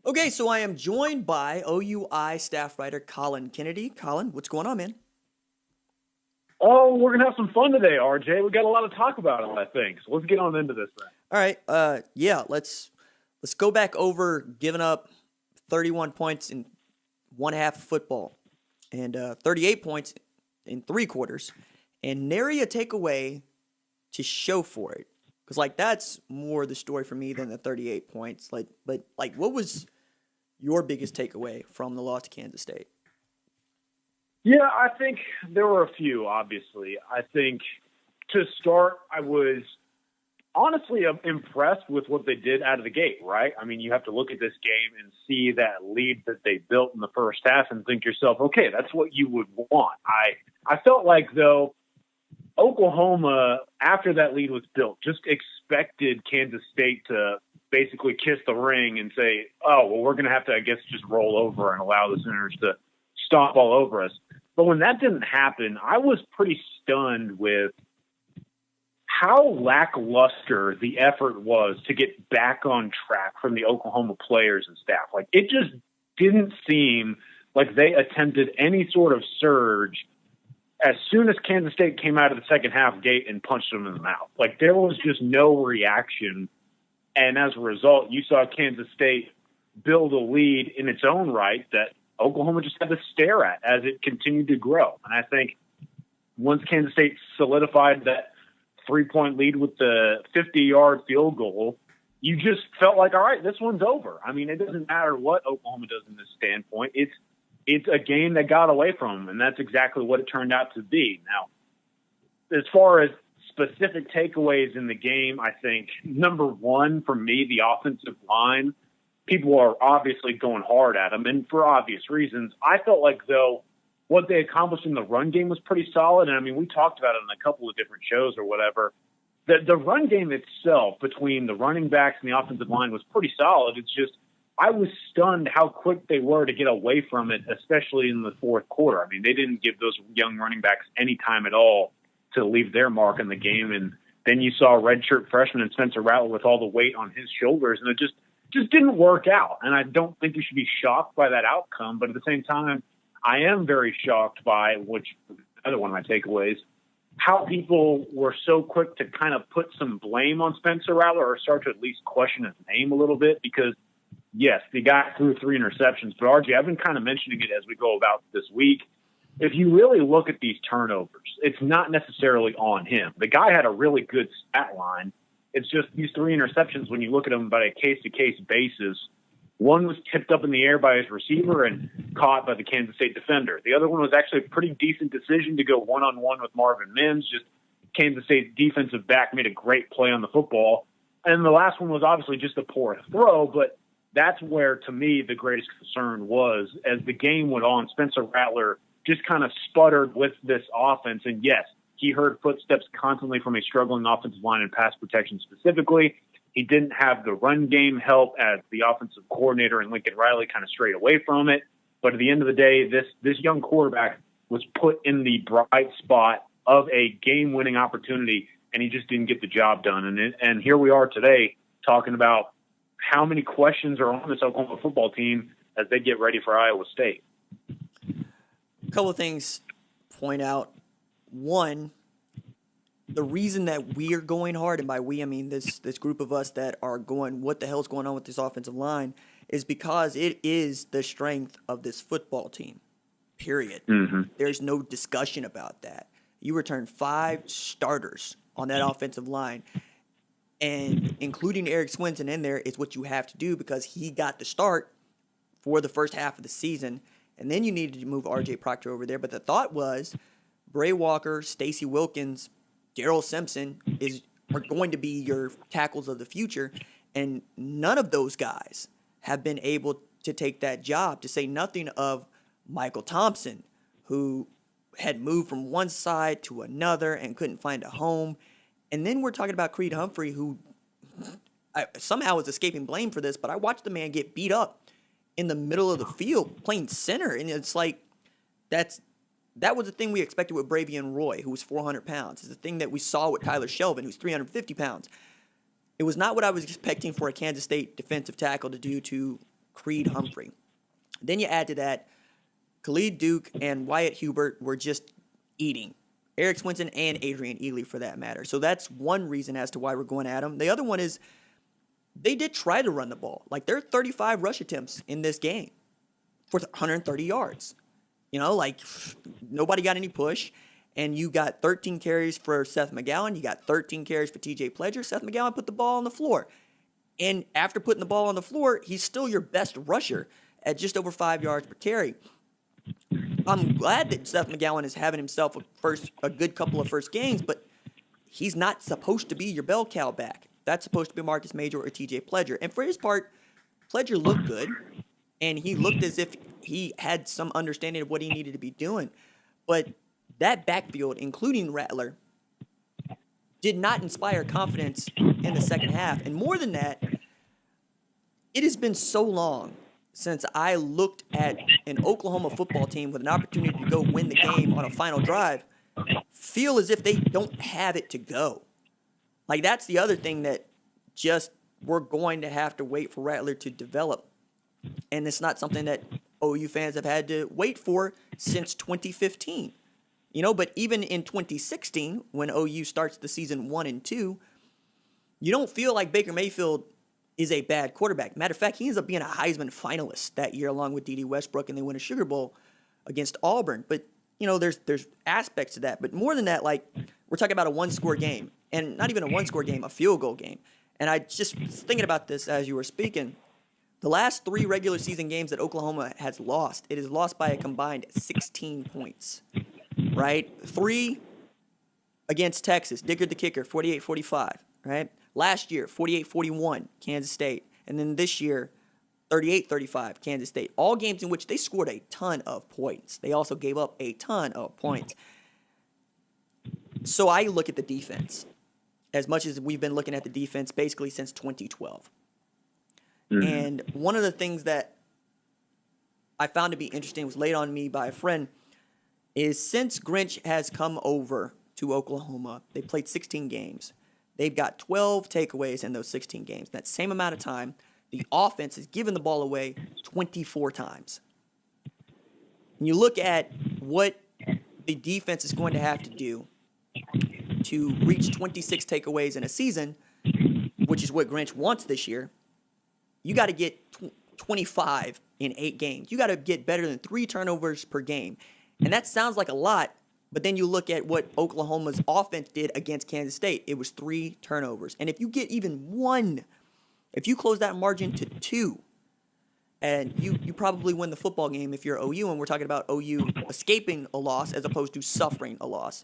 Okay, so I am joined by OUI staff writer Colin Kennedy. Colin, what's going on, man? Oh, we're going to have some fun today, RJ. We got a lot to talk about on that thing, so let's get on into this then. All right, let's go back over giving up 31 points in one half of football and 38 points in three quarters and nary a takeaway to show for it. Because, that's more the story for me than the 38 points. But what was your biggest takeaway from the loss to Kansas State? Yeah, I think there were a few, obviously. I think to start, I was honestly impressed with what they did out of the gate, right? I mean, you have to look at this game and see that lead that they built in the first half and think to yourself, okay, that's what you would want. I felt like, though, Oklahoma, after that lead was built, just expected Kansas State to basically kiss the ring and say, oh, well, we're going to have to, I guess, just roll over and allow the Sooners to stomp all over us. But when that didn't happen, I was pretty stunned with how lackluster the effort was to get back on track from the Oklahoma players and staff. It just didn't seem like they attempted any sort of surge as soon as Kansas State came out of the second half gate and punched them in the mouth. There was just no reaction. And as a result, you saw Kansas State build a lead in its own right that Oklahoma just had to stare at as it continued to grow. And I think once Kansas State solidified that 3-point lead with the 50-yard field goal, you just felt like, all right, this one's over. I mean, it doesn't matter what Oklahoma does in this standpoint. It's a game that got away from them, and that's exactly what it turned out to be. Now, as far as specific takeaways in the game, I think, number one, for me, the offensive line, people are obviously going hard at them, and for obvious reasons. I felt like, though, what they accomplished in the run game was pretty solid. And, I mean, we talked about it on a couple of different shows or whatever. The run game itself between the running backs and the offensive line was pretty solid. It's just I was stunned how quick they were to get away from it, especially in the fourth quarter. I mean, they didn't give those young running backs any time at all to leave their mark in the game. And then you saw redshirt freshman and Spencer Rattler with all the weight on his shoulders, and it just didn't work out. And I don't think you should be shocked by that outcome. But at the same time, I am very shocked by, which is another one of my takeaways, how people were so quick to kind of put some blame on Spencer Rattler or start to at least question his name a little bit because, yes, the guy threw 3 interceptions. But, RJ, I've been kind of mentioning it as we go about this week. If you really look at these turnovers, it's not necessarily on him. The guy had a really good stat line. It's just these 3 interceptions, when you look at them by a case-to-case basis, one was tipped up in the air by his receiver and caught by the Kansas State defender. The other one was actually a pretty decent decision to go one-on-one with Marvin Mims. Just Kansas State defensive back made a great play on the football. And the last one was obviously just a poor throw, but that's where, to me, the greatest concern was. As the game went on, Spencer Rattler just kind of sputtered with this offense. And, yes, he heard footsteps constantly from a struggling offensive line and pass protection specifically. He didn't have the run game help as the offensive coordinator and Lincoln Riley kind of strayed away from it. But at the end of the day, this young quarterback was put in the bright spot of a game-winning opportunity, and he just didn't get the job done. And here we are today talking about how many questions are on this Oklahoma football team as they get ready for Iowa State. A couple of things point out. One, the reason that we are going hard, and by we I mean this group of us that are going, what the hell's going on with this offensive line, is because it is the strength of this football team, period. Mm-hmm. There's no discussion about that. You return 5 starters on that offensive line, and including Eric Swinton in there is what you have to do because he got the start for the first half of the season, and then you needed to move R.J. Proctor over there. But the thought was Bray Walker, Stacey Wilkins, Darrell Simpson are going to be your tackles of the future, and none of those guys have been able to take that job, to say nothing of Michael Thompson, who had moved from one side to another and couldn't find a home. And then we're talking about Creed Humphrey, who somehow is escaping blame for this, but I watched the man get beat up in the middle of the field playing center, and it's like that was the thing we expected with Bravion Roy, who was 400 pounds. It's the thing that we saw with Tyler Shelvin, who's 350 pounds. It was not what I was expecting for a Kansas State defensive tackle to do to Creed Humphrey. Then you add to that, Khalid Duke and Wyatt Hubert were just eating. Eric Swinson and Adrian Ely, for that matter. So that's one reason as to why we're going at them. The other one is they did try to run the ball. Like, there are 35 rush attempts in this game for 130 yards. You know, like, nobody got any push. And you got 13 carries for Seth McGowan. You got 13 carries for TJ Pledger. Seth McGowan put the ball on the floor. And after putting the ball on the floor, he's still your best rusher at just over 5 yards per carry. I'm glad that Seth McGowan is having himself a good couple of first games, but he's not supposed to be your bell cow back. That's supposed to be Marcus Major or TJ Pledger. And for his part, Pledger looked good, and he looked as if he had some understanding of what he needed to be doing. But that backfield, including Rattler, did not inspire confidence in the second half. And more than that, it has been so long since I looked at an Oklahoma football team with an opportunity to go win the game on a final drive feel as if they don't have it to go. Like, that's the other thing that just we're going to have to wait for Rattler to develop. And it's not something that OU fans have had to wait for since 2015. You know, but even in 2016, when OU starts the season 1-2, you don't feel like Baker Mayfield is a bad quarterback. Matter of fact, he ends up being a Heisman finalist that year along with D.D. Westbrook, and they win a Sugar Bowl against Auburn. But, you know, there's aspects to that. But more than that, like, we're talking about a one-score game, and not even a one-score game, a field goal game. And I just was thinking about this as you were speaking. The last 3 regular season games that Oklahoma has lost, it is lost by a combined 16 points. Right? 3 against Texas, Dickert the kicker, 48-45, right? Last year, 48-41, Kansas State. And then this year, 38-35, Kansas State. All games in which they scored a ton of points. They also gave up a ton of points. So I look at the defense, as much as we've been looking at the defense basically since 2012. Mm-hmm. And one of the things that I found to be interesting was laid on me by a friend is since Grinch has come over to Oklahoma, they played 16 games. They've got 12 takeaways in those 16 games. That same amount of time, the offense has given the ball away 24 times. When you look at what the defense is going to have to do to reach 26 takeaways in a season, which is what Grinch wants this year, you got to get 25 in 8 games. You got to get better than 3 turnovers per game. And that sounds like a lot, but then you look at what Oklahoma's offense did against Kansas State. It was 3 turnovers. And if you get even 1, if you close that margin to 2, and you probably win the football game if you're OU, and we're talking about OU escaping a loss as opposed to suffering a loss.